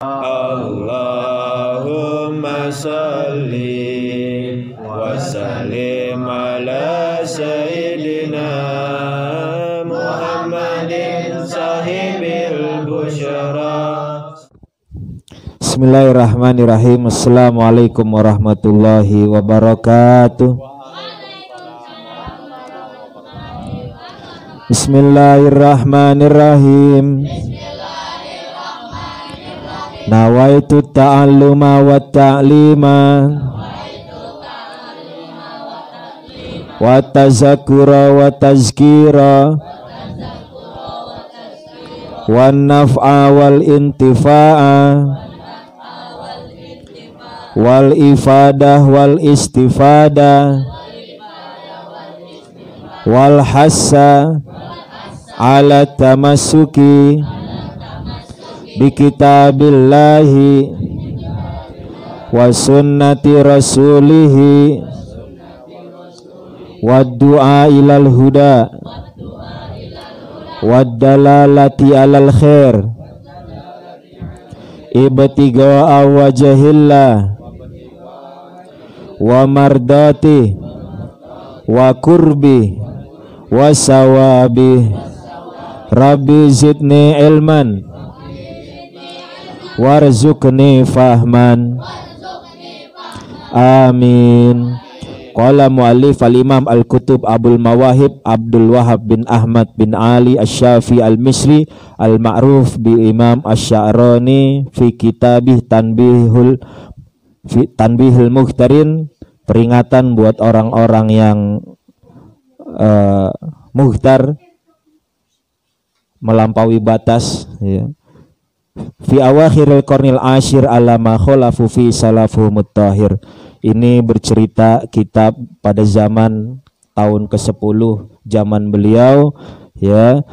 Allahumma salli wa sallim ala sayyidina Muhammadin sahibil busyara. Bismillahirrahmanirrahim. Assalamualaikum warahmatullahi wabarakatuh. Bismillahirrahmanirrahim. Nawaitu ta'alluma wa ta'lima wa tazakura wa tazkira wa naf'a wal intifa'a wal ifadah wal istifadah wal hassa ala tamassuki bi kitabillahi wa sunnati rasulihi wa du'a ilal huda wa dalalati alal khair ibtigaa wajhillah wa mardati wa kurbi wa sawabi. Rabbi zidni ilman warzuqni fahman. Amin. Qala mu'allif al-imam al-kutub Abul Mawahib Abdul Wahab bin Ahmad bin Ali Asy-Syafi'i al-Misri al-ma'ruf bi Imam Asy-Sya'rani fi kitabih Tanbihul Muhtarin, peringatan buat orang-orang yang muhtar, melampaui batas, ya. Fi awakhiril qarnil ashir alama khalafu fi salafu mutahhir. Ini bercerita kitab pada zaman tahun ke-10 zaman beliau, ya,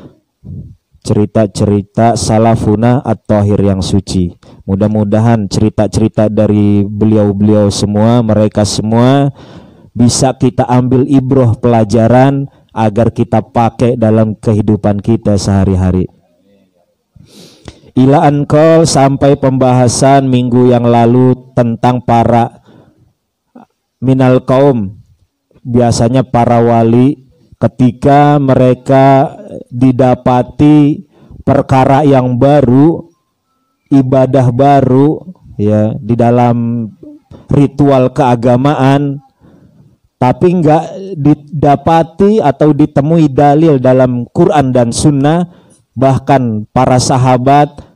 cerita-cerita salafuna at-tahir yang suci. Mudah-mudahan cerita-cerita dari beliau-beliau semua, mereka semua bisa kita ambil ibroh pelajaran agar kita pakai dalam kehidupan kita sehari-hari. Ila ankol, sampai pembahasan minggu yang lalu tentang para minal kaum, biasanya para wali, ketika mereka didapati perkara yang baru, ibadah baru, ya, di dalam ritual keagamaan, tapi enggak didapati atau ditemui dalil dalam Quran dan Sunnah, bahkan para sahabat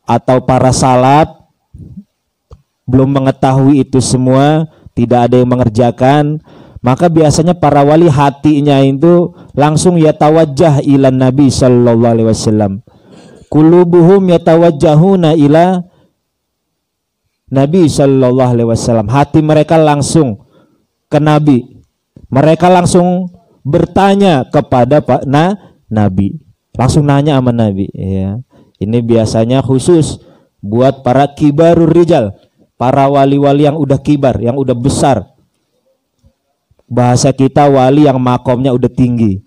atau para salaf belum mengetahui itu semua, tidak ada yang mengerjakan, maka biasanya para wali hatinya itu langsung yatawajjah ila Nabi sallallahu alaihi wasallam. Qulubuhum yatawajjahuna ila Nabi sallallahu alaihi wasallam. Hati mereka langsung ke Nabi. Mereka langsung bertanya kepada Nabi. Langsung nanya sama Nabi, ya. Ini biasanya khusus buat para kibarur rijal, para wali-wali yang udah kibar, yang udah besar. Bahasa kita wali yang makomnya udah tinggi.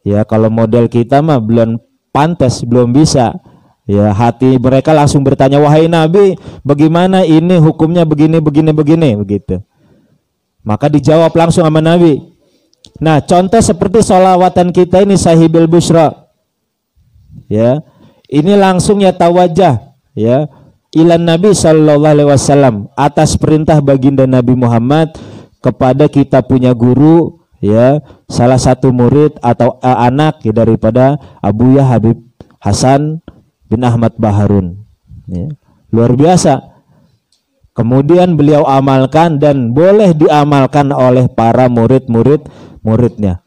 Ya, kalau model kita mah belum pantas, belum bisa. Ya, hati mereka langsung bertanya, wahai Nabi, bagaimana ini hukumnya begini begitu. Maka dijawab langsung sama Nabi. Nah, contoh seperti sholawatan kita ini sahibil busyra, ya, ini langsung ya tawajjah, ya, ilan Nabi sallallahu alaihi wasallam, atas perintah baginda Nabi Muhammad kepada kita punya guru, ya, salah satu murid atau anak, ya, daripada Abuya Habib Hasan bin Ahmad Baharun, ya. Luar biasa. Kemudian beliau amalkan dan boleh diamalkan oleh para muridnya.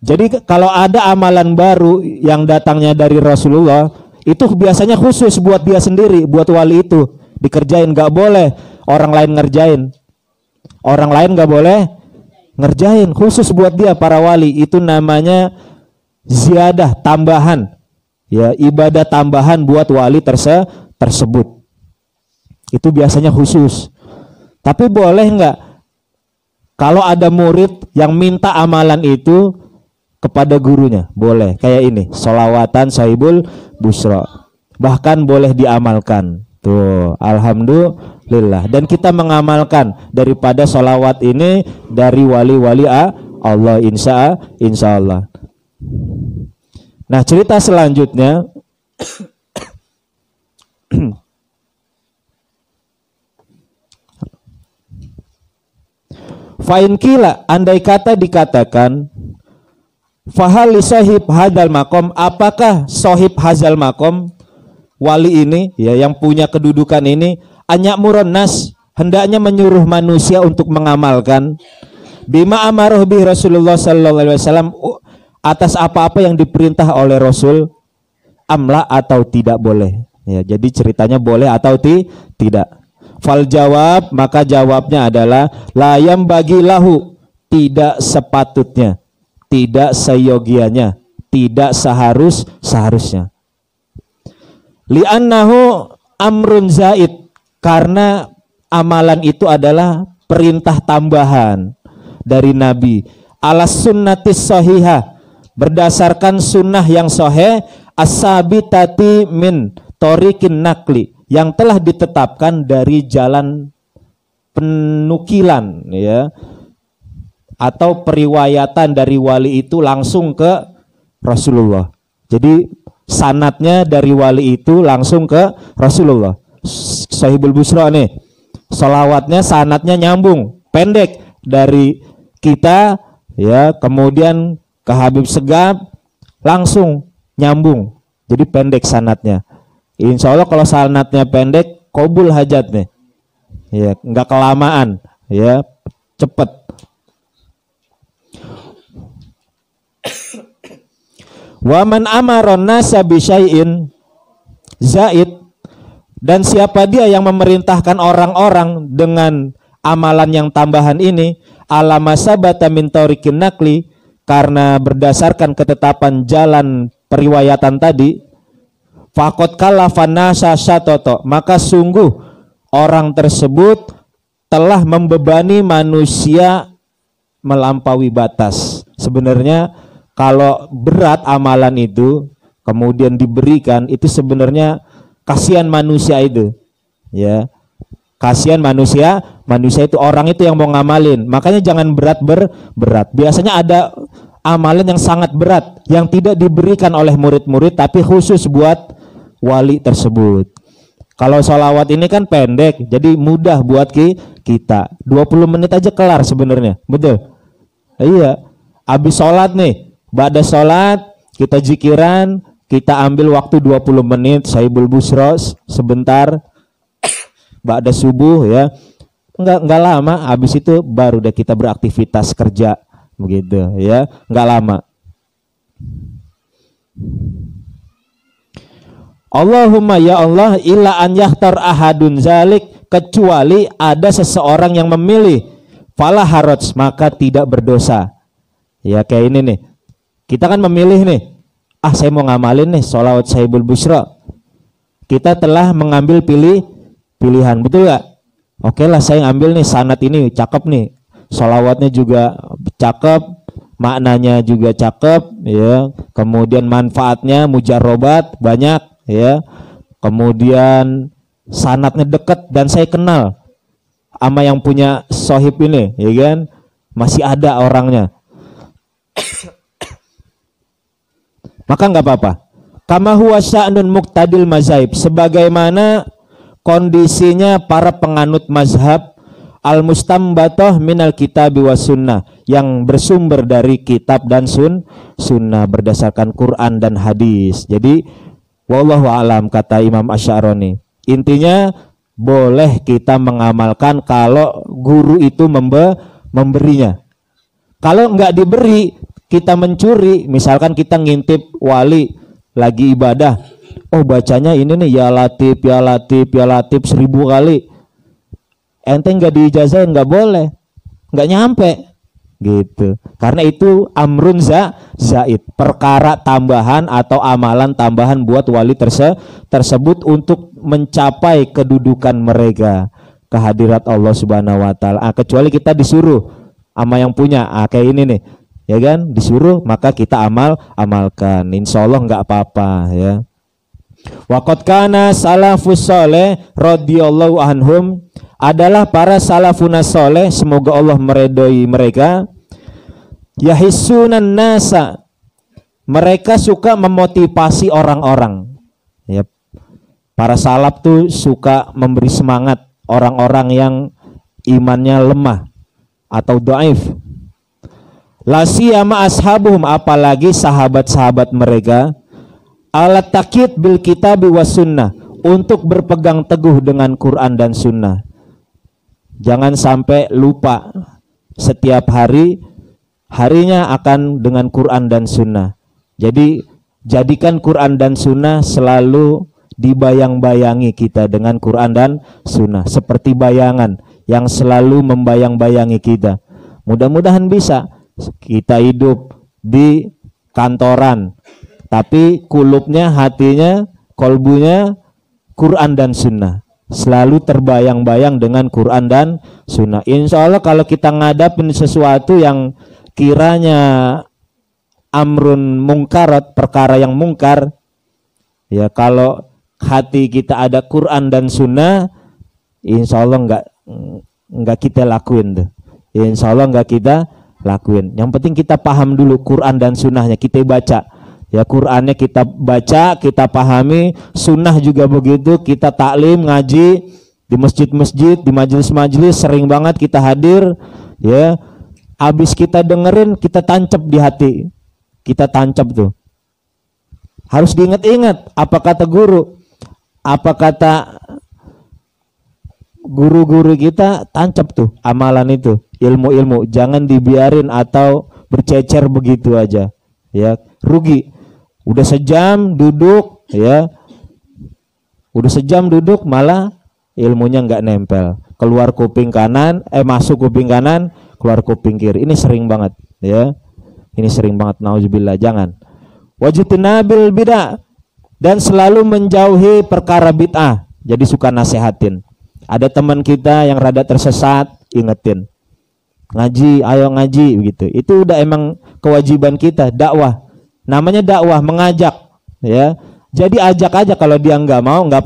Jadi kalau ada amalan baru yang datangnya dari Rasulullah, itu biasanya khusus buat dia sendiri, buat wali itu dikerjain, nggak boleh orang lain ngerjain. Orang lain nggak boleh ngerjain, khusus buat dia para wali. Itu namanya ziyadah, tambahan, ya, ibadah tambahan buat wali tersebut. Itu biasanya khusus. Tapi boleh nggak kalau ada murid yang minta amalan itu kepada gurunya? Boleh. Kayak ini, sholawatan sahibul busra. bahkan boleh diamalkan. Tuh, alhamdulillah. Dan kita mengamalkan daripada sholawat ini dari wali-wali Allah, insya Allah. Nah, cerita selanjutnya Fa'in kila, andai kata dikatakan, fahal li sahib hadal makom, apakah sahib hazal makom, wali ini ya yang punya kedudukan ini, anya'murun nas, hendaknya menyuruh manusia untuk mengamalkan bima amaruh bi Rasulullah sallallahu alaihi wasallam, atas apa-apa yang diperintah oleh Rasul, amla atau tidak boleh. Ya, jadi ceritanya boleh atau tidak. Fal jawab, maka jawabnya adalah layam bagi lahu, tidak sepatutnya, tidak seyogianya, tidak seharusnya. Li'annahu amrun zaid, karena amalan itu adalah perintah tambahan dari Nabi. Alas sunnatis sahihah, berdasarkan sunnah yang sahih, as-sabitati min torikin nakli, yang telah ditetapkan dari jalan penukilan ya, atau periwayatan dari wali itu langsung ke Rasulullah. Jadi sanatnya dari wali itu langsung ke Rasulullah. Sahibul Busra nih, sholawatnya sanatnya nyambung, pendek dari kita ya, kemudian ke Habib Segaf langsung nyambung, jadi pendek sanatnya. Insya Allah kalau sanatnya pendek, qabul hajat nih, ya nggak kelamaan, ya cepet. Waman amaron nasa bisyai'in zaid, dan siapa dia yang memerintahkan orang-orang dengan amalan yang tambahan ini, alama sabata min tariqin nakli, karena berdasarkan ketetapan jalan periwayatan tadi, faqad kalafan nasa syatoto, maka sungguh orang tersebut telah membebani manusia melampaui batas. Sebenarnya kalau berat amalan itu kemudian diberikan, itu sebenarnya kasihan manusia itu, ya kasihan manusia itu, orang itu yang mau ngamalin. Makanya jangan berat. Biasanya ada amalan yang sangat berat yang tidak diberikan oleh murid-murid, tapi khusus buat wali tersebut. Kalau sholawat ini kan pendek, jadi mudah buat kita. 20 menit aja kelar sebenarnya, betul? Iya. Habis sholat nih, ba'da sholat kita zikiran, kita ambil waktu 20 menit, Sahibul Busra sebentar, ba'da subuh ya, enggak lama. Habis itu baru deh kita beraktivitas kerja, begitu ya, enggak lama. Allahumma ya Allah, illa an yahtar ahadun zalik, kecuali ada seseorang yang memilih, fala haraj, maka tidak berdosa. Ya kayak ini nih, kita kan memilih nih, saya mau ngamalin nih sholawat Sahibul Busra. Kita telah mengambil pilihan, betul gak? Oke lah, saya ambil nih sanad ini, cakep nih, sholawatnya juga cakep, maknanya juga cakep ya, kemudian manfaatnya mujarrobat banyak ya, kemudian sanatnya dekat dan saya kenal sama yang punya sohib ini ya kan, masih ada orangnya, maka nggak apa-apa. Kama huwa sya'nun muqtadil mazhab, sebagaimana kondisinya para penganut mazhab al-mustambatah minal kitab wa sunnah, yang bersumber dari kitab dan sunnah berdasarkan Quran dan hadis. Jadi wallahu alam, kata Imam Asy'arani, intinya boleh kita mengamalkan kalau guru itu memberinya. Kalau enggak diberi, kita mencuri, misalkan kita ngintip wali lagi ibadah, oh bacanya ini nih ya latif 1000 kali, ente enggak diijazahin, enggak boleh, enggak nyampe gitu, karena itu amrun zaid, perkara tambahan atau amalan tambahan buat wali tersebut untuk mencapai kedudukan mereka ke hadirat Allah Subhanahu wa taala. Kecuali kita disuruh sama yang punya, kayak ini nih ya kan, disuruh maka kita amalkan, insya Allah nggak apa-apa ya. Waqad kana salafus saleh radhiyallahu anhum, adalah para salafun saleh, semoga Allah meridhoi mereka, yahissunan nasa, mereka suka memotivasi orang-orang. Ya, para salaf tuh suka memberi semangat orang-orang yang imannya lemah atau dhaif. La siyama ashabuhum, apalagi sahabat-sahabat mereka, ala takid bil kitabi was sunnah, untuk berpegang teguh dengan Quran dan sunnah. Jangan sampai lupa, setiap harinya akan dengan Quran dan sunnah. Jadi jadikan Quran dan sunnah selalu dibayang-bayangi kita dengan Quran dan sunnah, seperti bayangan yang selalu membayang-bayangi kita. Mudah-mudahan bisa. Kita hidup di kantoran, tapi kulubnya, hatinya, kolbunya Quran dan sunnah, selalu terbayang-bayang dengan Quran dan sunnah. Insya Allah kalau kita ngadapin sesuatu yang kiranya amrun mungkarat, perkara yang mungkar, ya kalau hati kita ada Quran dan sunnah, insya Allah enggak kita lakuin tuh. Insya Allah enggak kita lakuin. Yang penting kita paham dulu Quran dan sunnahnya, kita baca. Ya, Qurannya kita baca, kita pahami, sunnah juga begitu, kita taklim, ngaji di masjid-masjid, di majelis-majelis, sering banget kita hadir, ya. Habis kita dengerin, kita tancap di hati. Kita tancap tuh. Harus diingat-ingat apa kata guru, apa kata guru-guru kita, tancap tuh amalan itu, ilmu-ilmu, jangan dibiarin atau bercecer begitu aja, ya, rugi. Udah sejam duduk, ya, udah sejam duduk malah ilmunya nggak nempel, keluar kuping kanan, masuk kuping kanan, keluar kuping kiri. Ini sering banget, ya, ini sering banget. Nauzubillah, jangan. Wajtinabil bid'ah, dan selalu menjauhi perkara bid'ah. Jadi suka nasehatin. Ada teman kita yang rada tersesat, ingetin, ngaji, ayo ngaji, begitu. Itu udah emang kewajiban kita, dakwah. Namanya dakwah, mengajak, ya. Jadi ajak aja, kalau dia nggak mau, nggak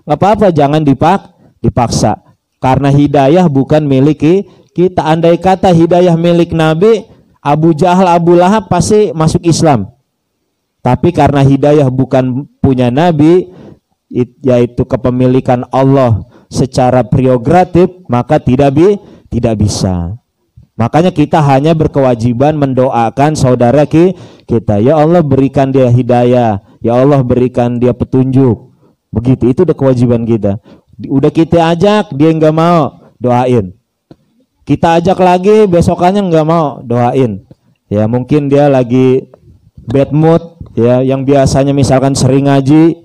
apa-apa, jangan dipaksa. Karena hidayah bukan milik kita. Andai kata hidayah milik Nabi, Abu Jahal, Abu Lahab pasti masuk Islam. Tapi karena hidayah bukan punya Nabi, yaitu kepemilikan Allah secara prerogatif, maka tidak bisa. Makanya kita hanya berkewajiban mendoakan saudara kita. Ya Allah, berikan dia hidayah, ya Allah, berikan dia petunjuk. Begitu, itu udah kewajiban kita. Udah kita ajak, dia nggak mau, doain. Kita ajak lagi, besokannya nggak mau, doain. Ya, mungkin dia lagi bad mood, ya, yang biasanya misalkan sering ngaji,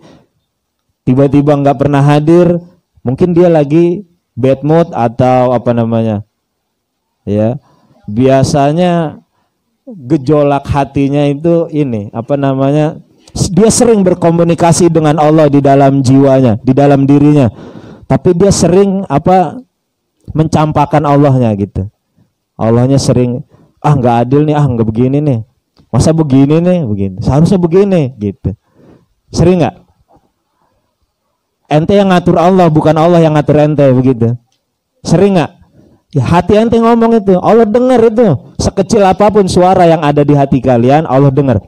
tiba-tiba nggak pernah hadir. Mungkin dia lagi bad mood atau apa namanya, ya, biasanya gejolak hatinya itu ini, apa namanya, dia sering berkomunikasi dengan Allah di dalam jiwanya, di dalam dirinya, tapi dia sering mencampakkan Allahnya gitu. Allahnya sering, nggak adil nih, nggak begini nih, masa begini nih, begini, seharusnya begini gitu. Sering nggak? Ente yang ngatur Allah, bukan Allah yang ngatur ente, begitu. Sering nggak? Ya, hati ente ngomong itu, Allah dengar itu. Sekecil apapun suara yang ada di hati kalian, Allah dengar.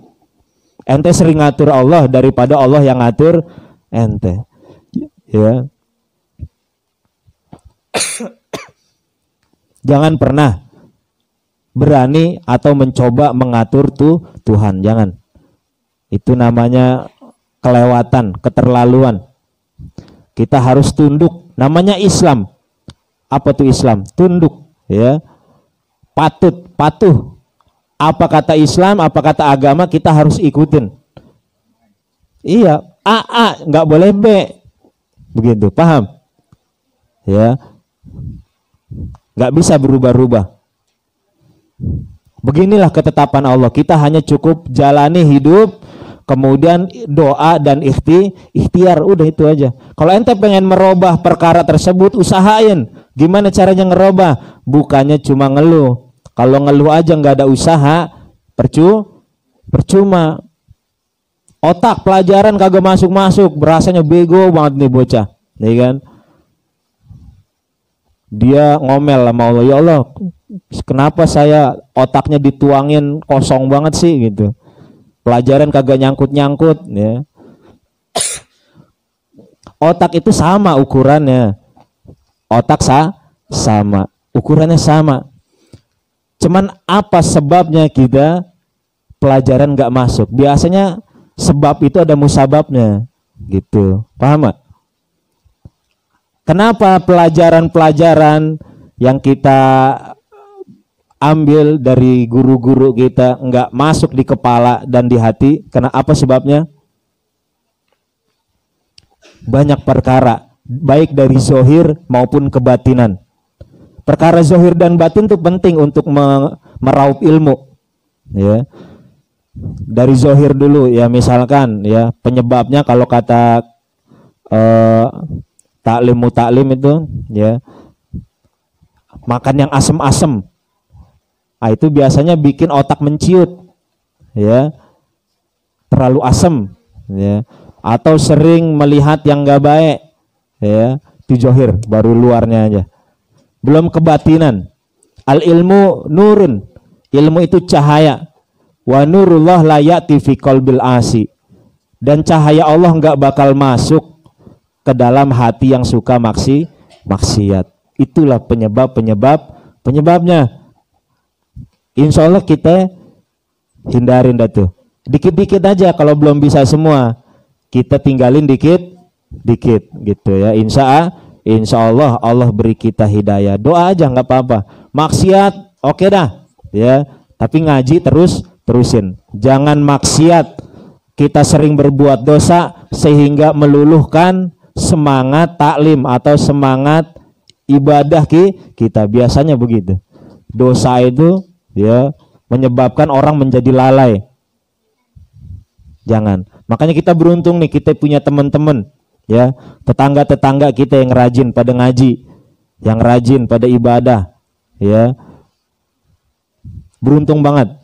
Ente sering ngatur Allah daripada Allah yang ngatur ente. Ya. Jangan pernah berani atau mencoba mengatur Tuhan, jangan. Itu namanya kelewatan, keterlaluan. Kita harus tunduk, namanya Islam. Apa tuh Islam? Tunduk, ya. Patuh. Apa kata Islam, apa kata agama, kita harus ikutin. Iya, A, nggak boleh B. Begitu, paham? Ya. Nggak bisa berubah-ubah. Beginilah ketetapan Allah. Kita hanya cukup jalani hidup, kemudian doa dan ikhtiar, udah itu aja. Kalau ente pengen merubah perkara tersebut, usahain. Gimana caranya ngerubah? Bukannya cuma ngeluh. Kalau ngeluh aja nggak ada usaha, percuma. Otak pelajaran kagak masuk-masuk, berasanya bego banget nih bocah, ya kan? Dia ngomel sama Allah, ya Allah, kenapa saya otaknya dituangin kosong banget sih gitu. Pelajaran kagak nyangkut-nyangkut ya. Otak itu sama ukurannya. Otak sama, ukurannya sama. Cuman apa sebabnya kita pelajaran nggak masuk? Biasanya sebab itu ada musababnya, gitu. Paham gak? Kenapa pelajaran-pelajaran yang kita ambil dari guru-guru kita nggak masuk di kepala dan di hati? Karena apa sebabnya? Banyak perkara, baik dari zohir maupun kebatinan. Perkara zohir dan batin itu penting untuk meraup ilmu, ya. Dari zohir dulu ya, misalkan ya penyebabnya kalau kata taklim mutaklim itu ya, makan yang asem-asem, nah, itu biasanya bikin otak menciut, ya, terlalu asem, ya, atau sering melihat yang nggak baik, ya, itu zohir, baru luarnya aja. Belum kebatinan. Al ilmu nurun, ilmu itu cahaya. Wa nurullah la ya'ti fi qalbil asi. Dan cahaya Allah nggak bakal masuk ke dalam hati yang suka maksiat. Itulah penyebabnya. Insya Allah kita hindarin dah tuh. Dikit-dikit aja, kalau belum bisa semua kita tinggalin dikit gitu ya. Insya Allah Allah beri kita hidayah. Doa aja nggak apa-apa. Maksiat oke dah ya, tapi ngaji terusin. Jangan maksiat kita sering berbuat dosa sehingga meluluhkan semangat taklim atau semangat ibadah kita. Biasanya begitu. Dosa itu ya menyebabkan orang menjadi lalai. Jangan. Makanya kita beruntung nih, kita punya teman-teman ya, tetangga-tetangga kita yang rajin pada ngaji, yang rajin pada ibadah ya. Beruntung banget.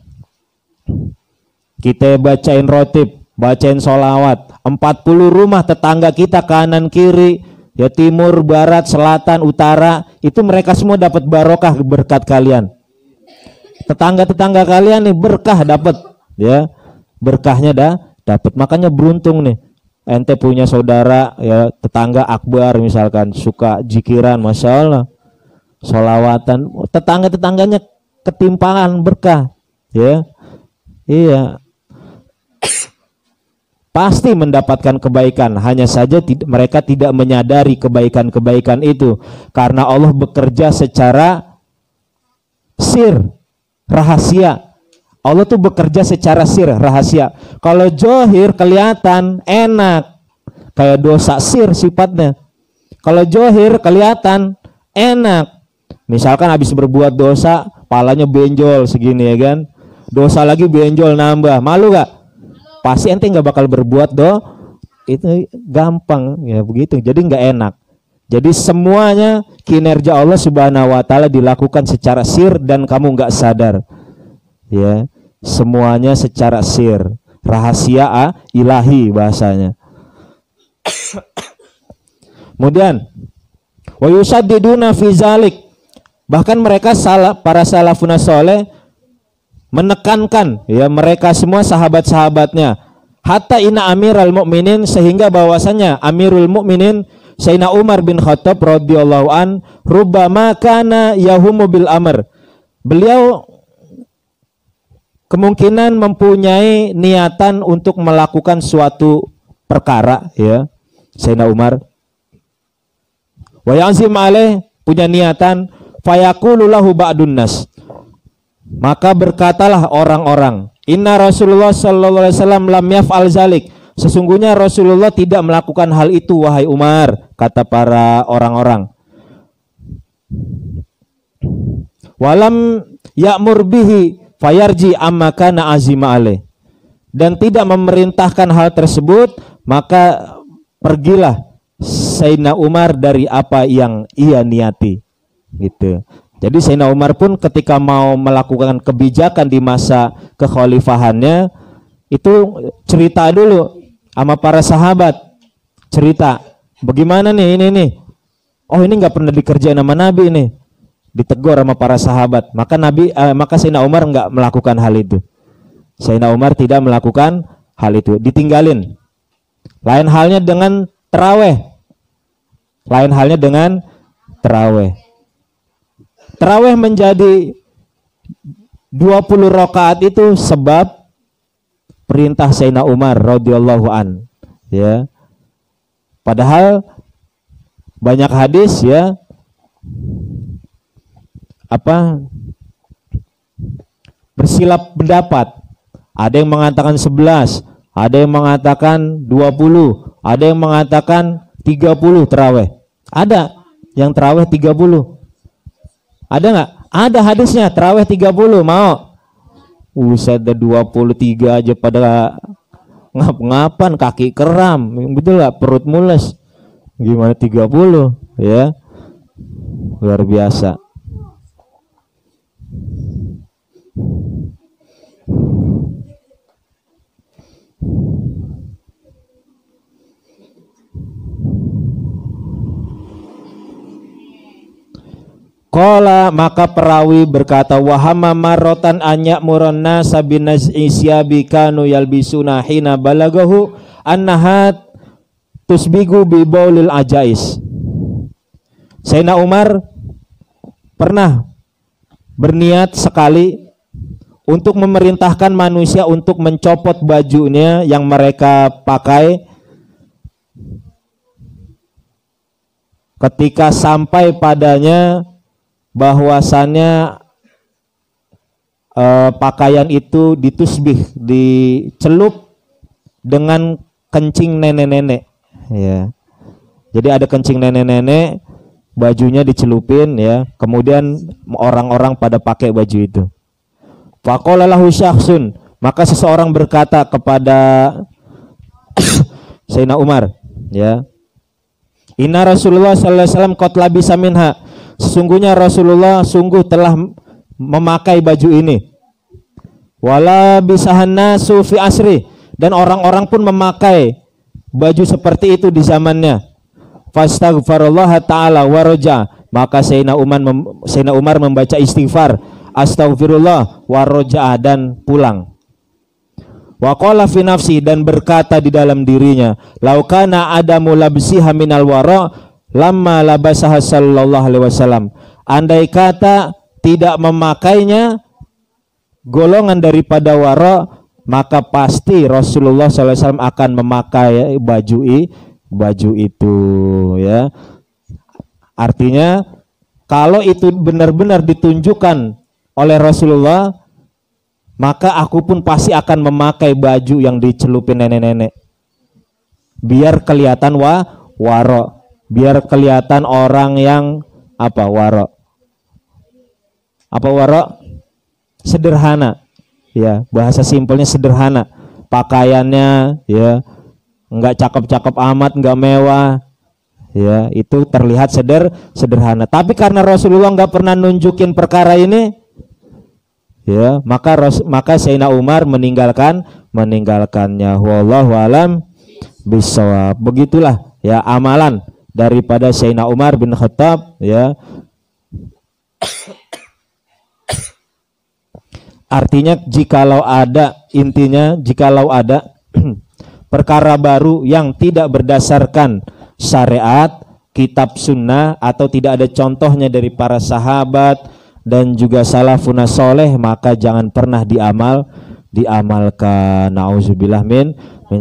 Kita bacain rotib, bacain sholawat, 40 rumah tetangga kita kanan kiri ya, timur, barat, selatan, utara, itu mereka semua dapat barokah berkat kalian. Tetangga-tetangga kalian nih berkah dapat ya, berkahnya dapat. Makanya beruntung nih, ente punya saudara ya, tetangga akbar misalkan, suka jikiran, masya Allah, sholawatan, tetangga-tetangganya ketimpangan berkah ya. Iya, pasti mendapatkan kebaikan, hanya saja mereka tidak menyadari kebaikan-kebaikan itu karena Allah bekerja secara sir, rahasia. Allah tuh bekerja secara sir, rahasia. Kalau johir kelihatan enak, kayak dosa sir sifatnya. Kalau johir kelihatan enak, misalkan habis berbuat dosa palanya benjol segini ya kan, dosa lagi benjol nambah, malu gak? Pasti ente nggak bakal berbuat itu gampang ya begitu. Jadi nggak enak. Jadi semuanya kinerja Allah Subhanahu Wa Taala dilakukan secara sir dan kamu nggak sadar. Ya, semuanya secara sir, rahasia ilahi bahasanya. Kemudian, wa yusaddiduna fi zalik. Bahkan mereka para salafun saleh menekankan ya, mereka semua sahabat-sahabatnya, hatta inna amiral mukminin, sehingga bahwasanya amirul mukminin Sayyidina Umar bin Khattab radhiyallahu an rubbama kana yahumu bil amr, beliau kemungkinan mempunyai niatan untuk melakukan suatu perkara ya, Sayyidina Umar wa yazim alaih, punya niatan, fayaqulu lahu ba'dun nas, maka berkatalah orang-orang, inna Rasulullah sallallahu alaihi wasallam lam yaf'al zalik, sesungguhnya Rasulullah tidak melakukan hal itu wahai Umar, kata para orang-orang. Walam ya'mur bihi fayarji amma kana azima alaih, dan tidak memerintahkan hal tersebut, maka pergilah Sayyidina Umar dari apa yang ia niati gitu. Jadi Sayyidina Umar pun ketika mau melakukan kebijakan di masa kekhalifahannya, Itu cerita dulu sama para sahabat. Cerita, bagaimana nih ini nih? Oh, ini nggak pernah dikerjain sama Nabi ini. Ditegur sama para sahabat. Maka maka Sayyidina Umar nggak melakukan hal itu. Sayyidina Umar tidak melakukan hal itu, ditinggalin. Lain halnya dengan taraweh. Lain halnya dengan taraweh. Taraweh menjadi 20 rakaat itu sebab perintah Sayyidina Umar radhiyallahu an, ya. Padahal banyak hadis, ya, bersilap pendapat. Ada yang mengatakan 11, ada yang mengatakan 20, ada yang mengatakan 30 tarawih. Ada yang tarawih 30. Ada nggak? Ada hadisnya tarawih 30, mau? Ada 23 aja pada ngap-ngapan, kaki keram, betul nggak? Perut mules. Gimana 30, ya? Luar biasa. Qala, maka perawi berkata, wahama marotan anyak muronna sabinas isyabi kanu yalbisuna hina balagahu annahat tusbigu bi baulil ajais. Sayyidina Umar pernah berniat sekali untuk memerintahkan manusia untuk mencopot bajunya yang mereka pakai ketika sampai padanya bahwasannya pakaian itu ditusbih, dicelup dengan kencing nenek-nenek, ya. Jadi ada kencing nenek-nenek, bajunya dicelupin, ya. Kemudian orang-orang pada pakai baju itu. Faqala lahu syakhsun, maka seseorang berkata kepada Sayyidina Umar, ya. Inna Rasulullah sallallahu alaihi wasallam qad labisa minha. Sesungguhnya Rasulullah sungguh telah memakai baju ini. Wala bisahan nasu fi asri, dan orang-orang pun memakai baju seperti itu di zamannya. Fastaghfirullah ta'ala wa raja, maka Sayyidina Umar membaca istighfar, astaghfirullah wa raja, dan pulang. Wa qala fi nafsi, dan berkata di dalam dirinya, laukana adamu labsiha minal wara lamma labasaha sallallahu alaihi wasallam. Andai kata tidak memakainya golongan daripada wara, maka pasti Rasulullah sallallahu alaihi wasallam akan memakai baju itu, ya. Artinya kalau itu benar-benar ditunjukkan oleh Rasulullah, maka aku pun pasti akan memakai baju yang dicelupin nenek-nenek, biar kelihatan waro, biar kelihatan orang yang waro. Apa waro? Sederhana, ya, bahasa simpelnya sederhana. Pakaiannya, ya, enggak cakep-cakep amat, enggak mewah, ya, itu terlihat sederhana. Tapi karena Rasulullah enggak pernah nunjukin perkara ini, ya, maka Sayyidina Umar meninggalkannya. Wallahu alam bisawab. Begitulah, ya, amalan daripada Sayyidina Umar bin Khattab, ya. Artinya jikalau ada perkara baru yang tidak berdasarkan syariat, kitab sunnah, atau tidak ada contohnya dari para sahabat dan juga salafun soleh, maka jangan pernah diamalkan. Nauzubillah min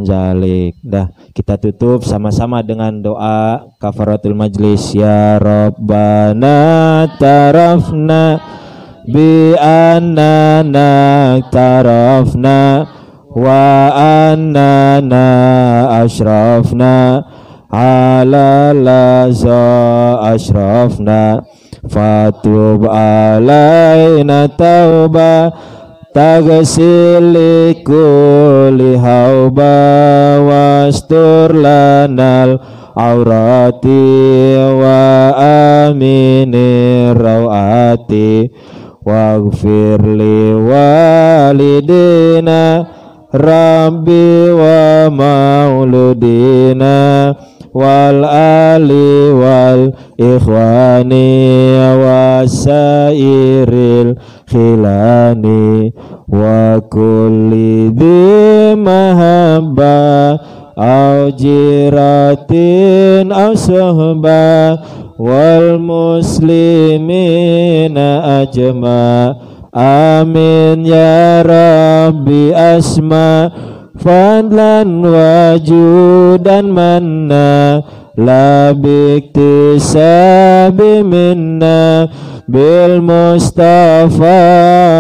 zalik. Dah, kita tutup sama-sama dengan doa kafaratul majlis. Ya Rabbana tarafna bi annana tarafna wa annana ashrafna ala laza ashrafna fatub alaina tauba taghsil kulli hauba wastur lanal aurati wa aminir rawati waghfir li walidina Rabbi wa mauludina wal ali wal ikhwani wasairil khilani wa kulli dhi mahabba au jiratin au sohba wal muslimina ajma amin ya Rabbi asma fadlan wajudan manna la biktisabi minna bil mustafa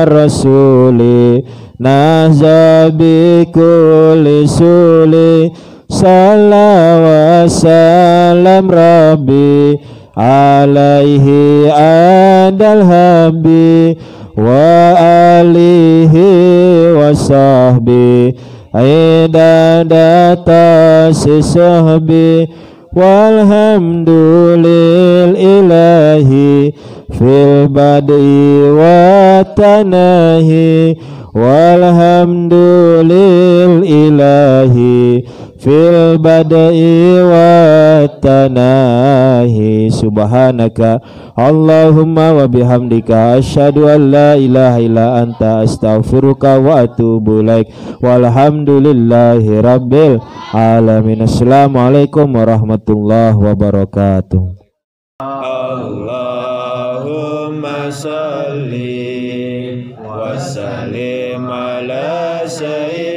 rasuli nazabi kulli suli sallallahu wa salam rabbi alaihi adal habbi wa alihi wa sahbi idadata sisahbi walhamdulil ilahi fil bad'i wa tanahi walhamdulil ilahi fil bad'i wa tanahi subhanaka Allahumma wa bihamdika asyhadu an la ilaha illa anta astaghfiruka wa atubu ilaik walhamdulillahi rabbil alamin. Assalamualaikum warahmatullahi wabarakatuh. Allahumma salli wa sallim ala sayyidina